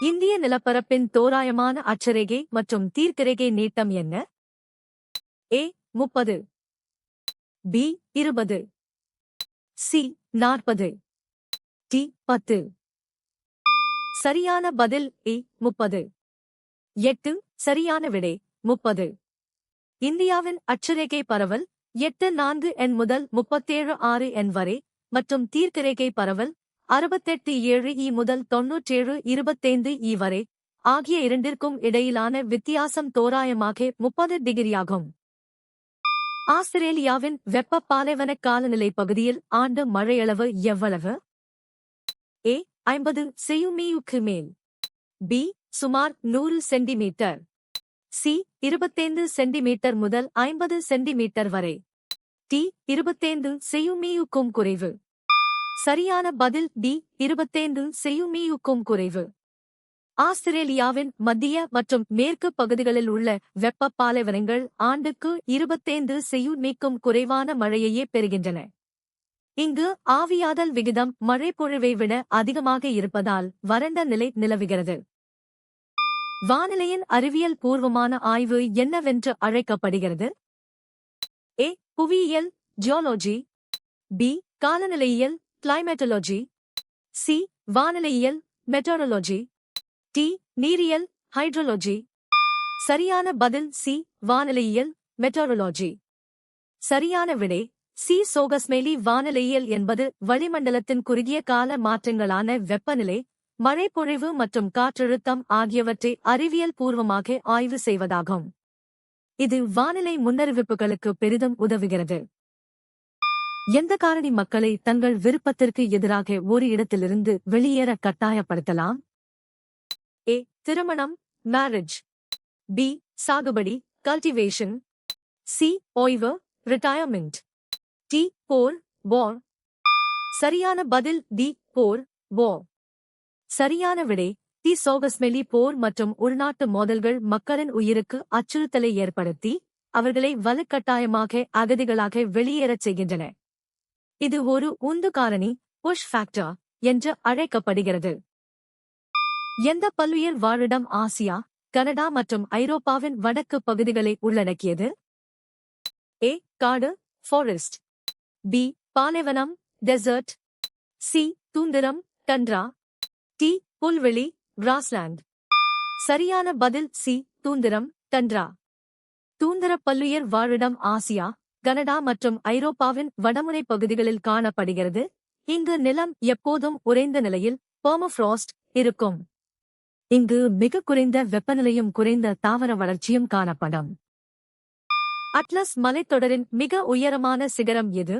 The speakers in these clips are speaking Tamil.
இந்திய நிலப்பரப்பின் தோராயமான அட்சரேகை மற்றும் தீர்க்கரேகை நீட்டம் என்ன? ஏ 30, பி 20, சி 40, டி 10. சரியான பதில் ஏ 30. 8 சரியான விடை 30. இந்தியாவின் அட்சரேகை பரவல் 8.4 முதல் 37.6 வரை மற்றும் தீர்க்கரேகை பரவல் 68.7 முதல் 97.25 வரை ஆகிய இரண்டிற்கும் இடையிலான வித்தியாசம் தோராயமாக 30 டிகிரியாகும். ஆஸ்திரேலியாவின் வெப்ப பாலைவன காலநிலை பகுதியில் ஆண்டு மழையளவு எவ்வளவு? ஏ 50 செயுமிக்கு மேல், பி சுமார் 100 சென்டிமீட்டர், சி 25 சென்டிமீட்டர் முதல் 50 சென்டிமீட்டர் வரை, டி 25 செயுமிக்கும் குறைவு. சரியான பதில் டி 25 செயுமிக்கும் குறைவு. ஆஸ்திரேலியாவின் மத்திய மற்றும் மேற்கு பகுதிகளில் உள்ள வெப்ப பாலைவனங்கள் ஆண்டுக்கு 25 செயுமிக்கும் குறைவான மழையையே பெறுகின்றன. இங்கு ஆவியாதல் விகிதம் மழைப்பொழிவை விட அதிகமாக இருப்பதால் வறண்ட நிலை நிலவுகிறது. வானிலையின் அறிவியல் பூர்வமான ஆய்வு என்னவென்று அழைக்கப்படுகிறது? ஏ புவியியல் ஜியாலஜி, பி காலநிலையியல் கிளைமேட்டாலஜி, சி வானிலையியல் மெட்டீரியாலஜி, டி நீரியல் ஹைட்ரோலஜி. சரியான பதில் சி வானிலையியல் மெட்டீரியாலஜி. சரியான விடை சி சோகஸ்மேலி. வானிலையியல் என்பது வளிமண்டலத்தின் குறுகிய கால மாற்றங்களான வெப்பநிலை, மழைப்பொழிவு மற்றும் காற்றழுத்தம் ஆகியவற்றை அறிவியல் பூர்வமாக ஆய்வு செய்வதாகும். இது வானிலை முன்னறிவிப்புகளுக்கு பெரிதும் உதவுகிறது. எந்த காரணி மக்களை தங்கள் விருப்பத்திற்கு எதிராக ஒரு இடத்திலிருந்து வெளியேற கட்டாயப்படுத்தலாம்? ஏ திருமணம் மேரேஜ், பி சாகுபடி கல்டிவேஷன், சி ஓய்வு ரிட்டையர்மெண்ட், டி போர் வார். சரியான பதில் டி போர் வார். சரியான விடை டி சோகஸ்மெலி. போர் மற்றும் உள்நாட்டு மோதல்கள் மக்களின் உயிருக்கு அச்சுறுத்தலை ஏற்படுத்தி அவர்களை வலுக்கட்டாயமாக அகதிகளாக வெளியேறச் செய்கின்றன. இது ஒரு உந்து காரணி புஷ் ஃபேக்டர் என்று அழைக்கப்படுகிறது. எந்த பல்லுயிர் வாழிடம் ஆசியா, கனடா மற்றும் ஐரோப்பாவின் வடக்கு பகுதிகளை உள்ளடக்கியது? ஏ காடு ஃபாரஸ்ட், பி பாலைவனம் டெசர்ட், சி தூந்திரம் டண்ட்ரா, டி புல்வெளி கிராஸ்லாண்ட். சரியான பதில் சி தூந்திரம் டண்ட்ரா. தூந்திர பல்லுயிர் வாழிடம் ஆசியா, கனடா மற்றும் ஐரோப்பாவின் வடமுனை பகுதிகளில் காணப்படுகிறது. இங்கு நிலம் எப்போதும் உறைந்த நிலையில் பெர்மஃப்ராஸ்ட் இருக்கும். இங்கு மிக குறைந்த வெப்பநிலையும் குறைந்த தாவர வளர்ச்சியும் காணப்படும். அட்லஸ் மலைத்தொடரின் மிக உயரமான சிகரம் எது?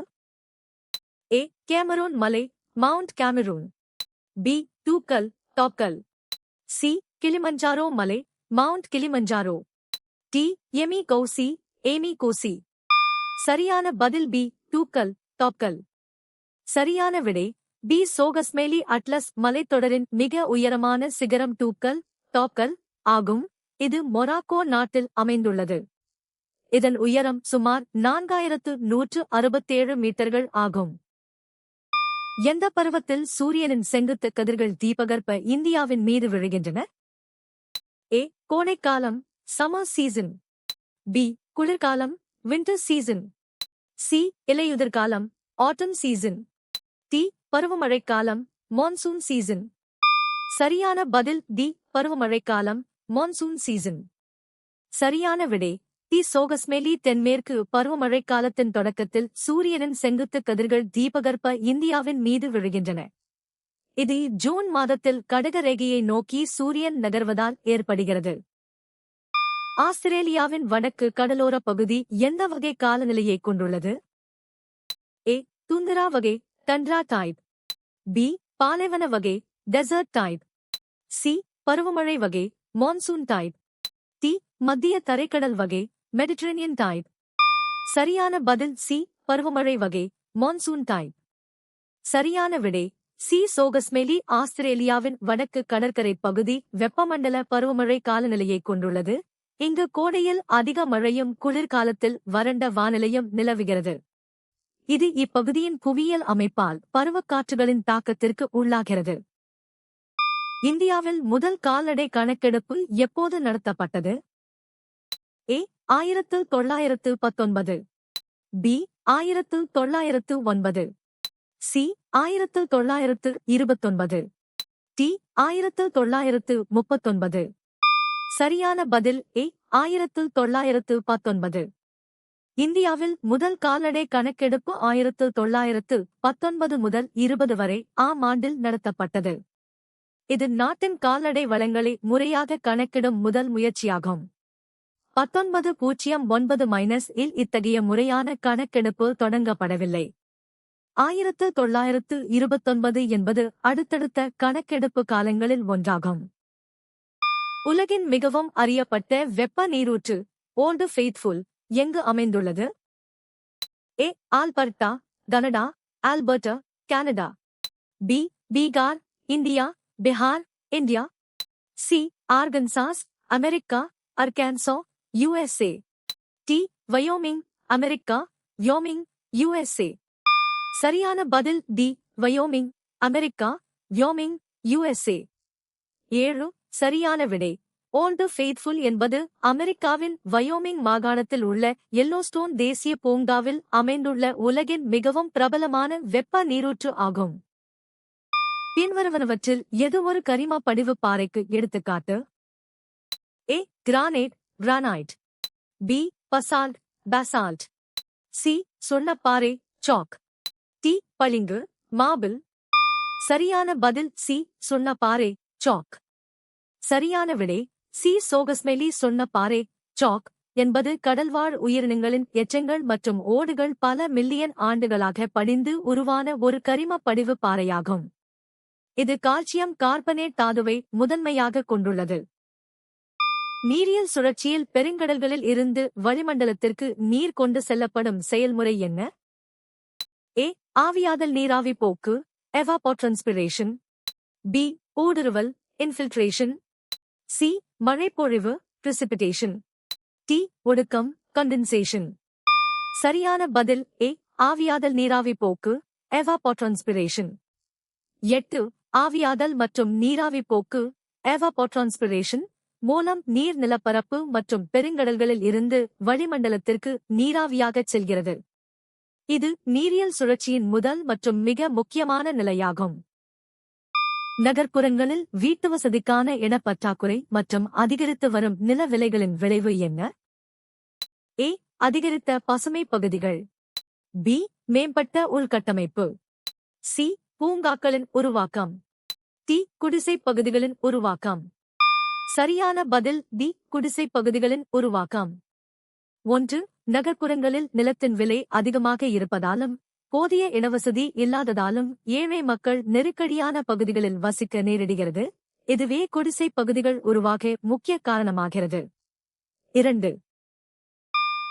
ஏ கேமரூன் மலை mount Cameroon, B Toubkal Toubkal, C Kilimanjaro மலை mount Kilimanjaro, D Emi Koussi Emi Koussi. சரியான பதில் பி டூக்கல் டாப்கல். சரியான விடை பி சோகஸ்மேலி. அட்லஸ் மலைத்தொடரின் மிக உயரமான சிகரம் டூக்கல் டாப்கல் ஆகும். இது மொராக்கோ நாட்டில் அமைந்துள்ளது. இதன் உயரம் சுமார் 4167 மீட்டர்கள் ஆகும். எந்த பருவத்தில் சூரியனின் செங்குத்து கதிர்கள் தீபகற்ப இந்தியாவின் மீது விழுகின்றன? ஏ கோடைக்காலம் சம்மர் சீசன், பி குளிர்காலம் விண்டர் சீசன், சி இலையுதிர்காலம் ஆட்டம் சீசன், டி பருவமழைக்காலம் மான்சூன் சீசன். சரியான பதில் டி பருவமழைக்காலம் மான்சூன் சீசன். சரியான விடை டி சோகஸ்மேலி. தென்மேற்கு பருவமழைக்காலத்தின் தொடக்கத்தில் சூரியனின் செங்குத்து கதிர்கள் தீபகற்ப இந்தியாவின் மீது விழுகின்றன. இது ஜூன் மாதத்தில் கடகரேகையை நோக்கி சூரியன் நகர்வதால் ஏற்படுகிறது. ஆஸ்திரேலியாவின் வடக்கு கடலோர பகுதி எந்த வகை காலநிலையை கொண்டுள்ளது? ஏ துந்திரா வகை டண்ட்ரா டைப், பி பாலைவன வகை டெசர்ட் டைப், சி பருவமழை வகை மான்சூன் டைப், டி மத்திய தரைக்கடல் வகை மெடிட்டரேனியன் டைப். சரியான பதில் சி பருவமழை வகை மான்சூன் டைப். சரியான விடை சி சோகஸ்மேலி. ஆஸ்திரேலியாவின் வடக்கு கடற்கரை பகுதி வெப்பமண்டல பருவமழை காலநிலையை கொண்டுள்ளது. இங்கு கோடையில் அதிக மழையும் குளிர்காலத்தில் வறண்ட வானிலையும் நிலவுகிறது. இது இப்பகுதியின் புவியியல் அமைப்பால் பருவக்காற்றுகளின் தாக்கத்திற்கு உள்ளாகிறது. இந்தியாவில் முதல் கால்நடை கணக்கெடுப்பு எப்போது நடத்தப்பட்டது? ஏ 1919, பி 1909, சி 1929, டி 1939. சரியான பதில் ஏ 1919. இந்தியாவில் முதல் கால்நடை கணக்கெடுப்பு 1919 முதல் 20 வரை ஆம் ஆண்டில் நடத்தப்பட்டது. இது நாட்டின் கால்நடை வளங்களை முறையாக கணக்கிடும் முதல் முயற்சியாகும். 1909 இல் இத்தகைய முறையான கணக்கெடுப்பு தொடங்கப்படவில்லை. 1929 என்பது அடுத்தடுத்த கணக்கெடுப்பு காலங்களில் ஒன்றாகும். உலகின் மிகவும் அறியப்பட்ட வெப்ப நீரூற்று ஓல்டு ஃபெய்த்ஃபுல் எங்கு அமைந்துள்ளது? A Alberta, Canada, Alberta, Canada. B Bihar, India, Bihar, India. C Arkansas, America, Arkansas, USA. D Wyoming, America, Wyoming, USA. சரியான பதில் D Wyoming, America, Wyoming, USA. 7 சரியான விடை. ஓல்டு ஃபெய்த்ஃபுல் என்பது அமெரிக்காவின் வயோமிங் மாகாணத்தில் உள்ள எல்லோஸ்டோன் தேசிய பூங்காவில் அமைந்துள்ள உலகின் மிகவும் பிரபலமான வெப்ப நீரூற்று ஆகும். பின்வருவனவற்றில் எது ஒரு கரிம படிவு பாறைக்கு எடுத்துக்காட்டு? A granite, granite. B basalt, basalt. C சுண்ணப்பாறை, சாக். டி பளிங்கு, மார்பிள். சரியான பதில் சி சுண்ணப்பாறை, சாக். சரியான விடை சி சோகஸ்மெலி சுண்ணப்பாறை, சாக் என்பது கடல்வாழ் உயிரினங்களின் எச்சங்கள் மற்றும் ஓடுகள் பல மில்லியன் ஆண்டுகளாக படிந்து உருவான ஒரு கரிம படிவு பாறையாகும். இது கால்சியம் கார்பனேட் தாதுவை முதன்மையாக கொண்டுள்ளது. நீரியல் சுழற்சியில் பெருங்கடல்களில் இருந்து வளிமண்டலத்திற்கு நீர் கொண்டு செல்லப்படும் செயல்முறை என்ன? ஏ ஆவியாதல் நீராவி போக்கு, எவாபோட்ரான்ஸ்பிரேஷன். பி ஊடுருவல், இன்ஃபில்ட்ரேஷன். சி மழைப்பொழிவு, பிரிசிபிடேஷன். டி ஒடுக்கம், கண்டென்சேஷன். சரியான பதில் ஏ ஆவியாதல் நீராவி போக்கு, எவாபோட்ரான்ஸ்பிரேஷன். 8 ஆவியாதல் மற்றும் நீராவி போக்கு, எவாபோட்ரான்ஸ்பிரேஷன் மூலம் நீர் நிலப்பரப்பு மற்றும் பெருங்கடல்களில் இருந்து வளிமண்டலத்திற்கு நீராவியாகச் செல்கிறது. இது நீரியல் சுழற்சியின் முதல் மற்றும் மிக முக்கியமான நிலையாகும். நகர்ப்புறங்களில் வீட்டுவசதிக்கான இடப்பற்றாக்குறை மற்றும் அதிகரித்து வரும் நில விலைகளின் விளைவு என்ன? ஏ அதிகரித்த பசுமை பகுதிகள். பி மேம்பட்ட உள்கட்டமைப்பு. சி பூங்காக்களின் உருவாக்கம். டி குடிசை பகுதிகளின் உருவாக்கம். சரியான பதில் டி குடிசை பகுதிகளின் உருவாக்கம். 1 நகர்ப்புறங்களில் நிலத்தின் விலை அதிகமாக இருப்பதாலும் போதிய இடவசதி இல்லாததாலும் ஏழை மக்கள் நெருக்கடியான பகுதிகளில் வசிக்க நேரிடுகிறது. இதுவே குடிசை பகுதிகள் உருவாக முக்கிய காரணமாகிறது. 2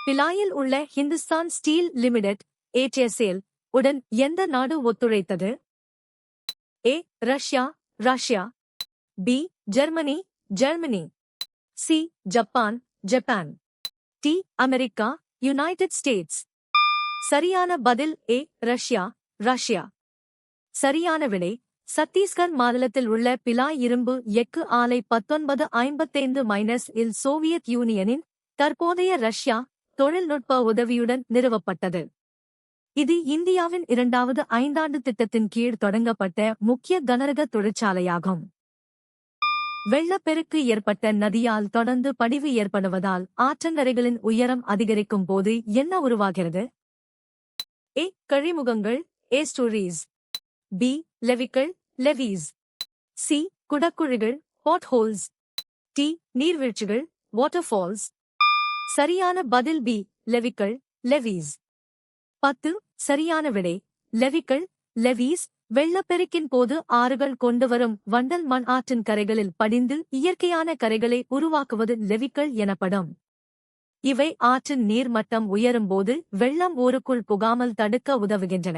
பிலாயில் உள்ள ஹிந்துஸ்தான் ஸ்டீல் லிமிடெட் HSL உடன் எந்த நாடு ஒத்துழைத்தது? A Russia, Russia. B Germany, Germany. C Japan, Japan. D America, United States. சரியான பதில் ஏ ரஷ்யா, ரஷ்யா. சரியான விடை சத்தீஸ்கர் மாநிலத்தில் உள்ள பிலாய் இரும்பு எஃகு ஆலை 1955 இல் சோவியத் யூனியனின் தற்போதைய ரஷ்யா தொழில்நுட்ப உதவியுடன் நிறுவப்பட்டது. இது இந்தியாவின் 2வது ஐந்தாண்டு திட்டத்தின் கீழ் தொடங்கப்பட்ட முக்கிய கனரக தொழிற்சாலையாகும். வெள்ளப்பெருக்கு ஏற்பட்ட நதியால் தொடர்ந்து படிவு ஏற்படுவதால் ஆற்றங்கரைகளின் உயரம் அதிகரிக்கும் போது என்ன உருவாகிறது? ஏ கழிமுகங்கள், ஏஸ்டூரீஸ். பி லெவிக்கள், லெவீஸ். சி குடக்குழிகள், பாட்ஹோல்ஸ். டி நீர்வீழ்ச்சிகள், வாட்டர்ஃபால்ஸ். சரியான பதில் பி லெவிக்கள், லெவீஸ். 10 சரியான விடை லெவிக்கள், லெவீஸ் வெள்ளப்பெருக்கின் போது ஆறுகள் கொண்டுவரும் வண்டல் மண் ஆற்றின் கரைகளில் படிந்து இயற்கையான கரைகளை உருவாக்குவது லெவிக்கள் எனப்படும். இவை ஆற்றின் நீர்மட்டம் உயரும்போது வெள்ளம் ஊருக்குள் புகாமல் தடுக்க உதவுகின்றன.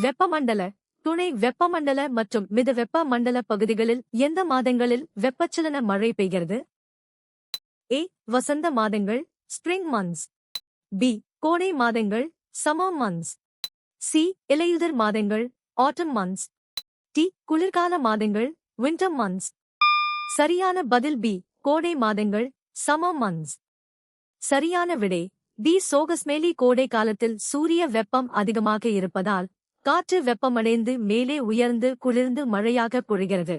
வெப்பமண்டல, துணை வெப்பமண்டல மற்றும் மித வெப்ப மண்டல பகுதிகளில் எந்த மாதங்களில் வெப்பச்சலன மழை பெய்கிறது? ஏ வசந்த மாதங்கள், ஸ்பிரிங் மந்த்ஸ். பி கோடை மாதங்கள், சம்மர் மந்த்ஸ். சி இலையுதிர் மாதங்கள், ஆட்டம் மந்த்ஸ். டி குளிர்கால மாதங்கள், winter months. சரியான பதில் பி. கோடை மாதங்கள் summer months. சரியான விடை பி. சோகஸ்மேலி. கோடை காலத்தில் சூரிய வெப்பம் அதிகமாக இருப்பதால் காற்று வெப்பமடைந்து மேலே உயர்ந்து குளிர்ந்து மழையாக பொழிகிறது.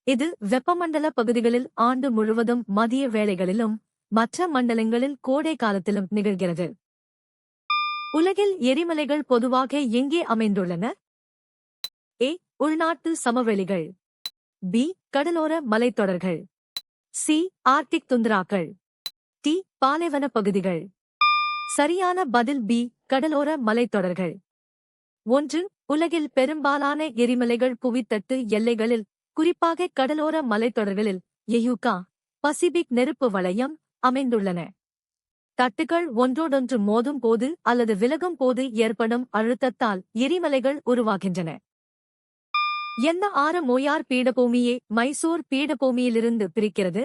இது வெப்பமண்டல பகுதிகளில் ஆண்டு முழுவதும் மதிய வேளைகளிலும் மற்ற மண்டலங்களில் கோடை காலத்திலும் நிகழ்கிறது. உலகில் எரிமலைகள் பொதுவாக எங்கே அமைந்துள்ளன? ஏ. உள்நாட்டு சமவெளிகள். பி. கடலோர மலைத்தொடர்கள். சி. ஆர்க்டிக் துந்திராக்கள். டி. பாலைவன பகுதிகள். சரியான பதில் பி. கடலோர மலைத்தொடர்கள். 1. உலகில் பெரும்பாலான எரிமலைகள் புவித்தட்டு எல்லைகளில், குறிப்பாக கடலோர மலைத்தொடர்களில் எயூகா, பசிபிக் நெருப்பு வளையம் அமைந்துள்ளன. தட்டுகள் ஒன்றோடொன்று மோதும் போது அல்லது விலகும் போது ஏற்படும் அழுத்தத்தால் எரிமலைகள் உருவாகின்றன. எந்த ஆறு மோயார் பீடபூமியை மைசூர் பீடபூமியிலிருந்து பிரிக்கிறது?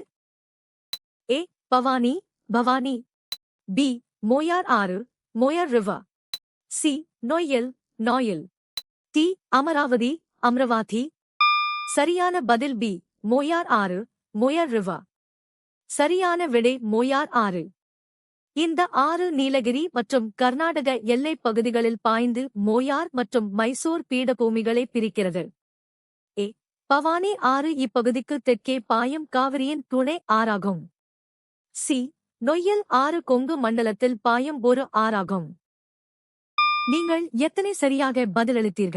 ஏ. பவானி, பவானி. பி. மோயார் ஆறு, Moyar river. C. Noyyal, Noyyal. D. Amaravati, Amaravati. சரியான பதில் பி. மோயார் ஆறு, மோயார் ரிவர். சரியான விடை மோயார் ஆறு. இந்த ஆறு நீலகிரி மற்றும் கர்நாடக எல்லைப் பகுதிகளில் பாய்ந்து மோயார் மற்றும் மைசூர் பீடபூமிகளை பிரிக்கிறது. ஏ. பவானி ஆறு இப்பகுதிக்கு தெற்கே பாயும் காவிரியின் துணை ஆறாகும். சி. நொய்யல் ஆறு கொங்கு மண்டலத்தில் பாயும் ஒரு ஆறாகும். நீங்கள் எத்தனை சரியாக பதிலளித்தீர்கள்?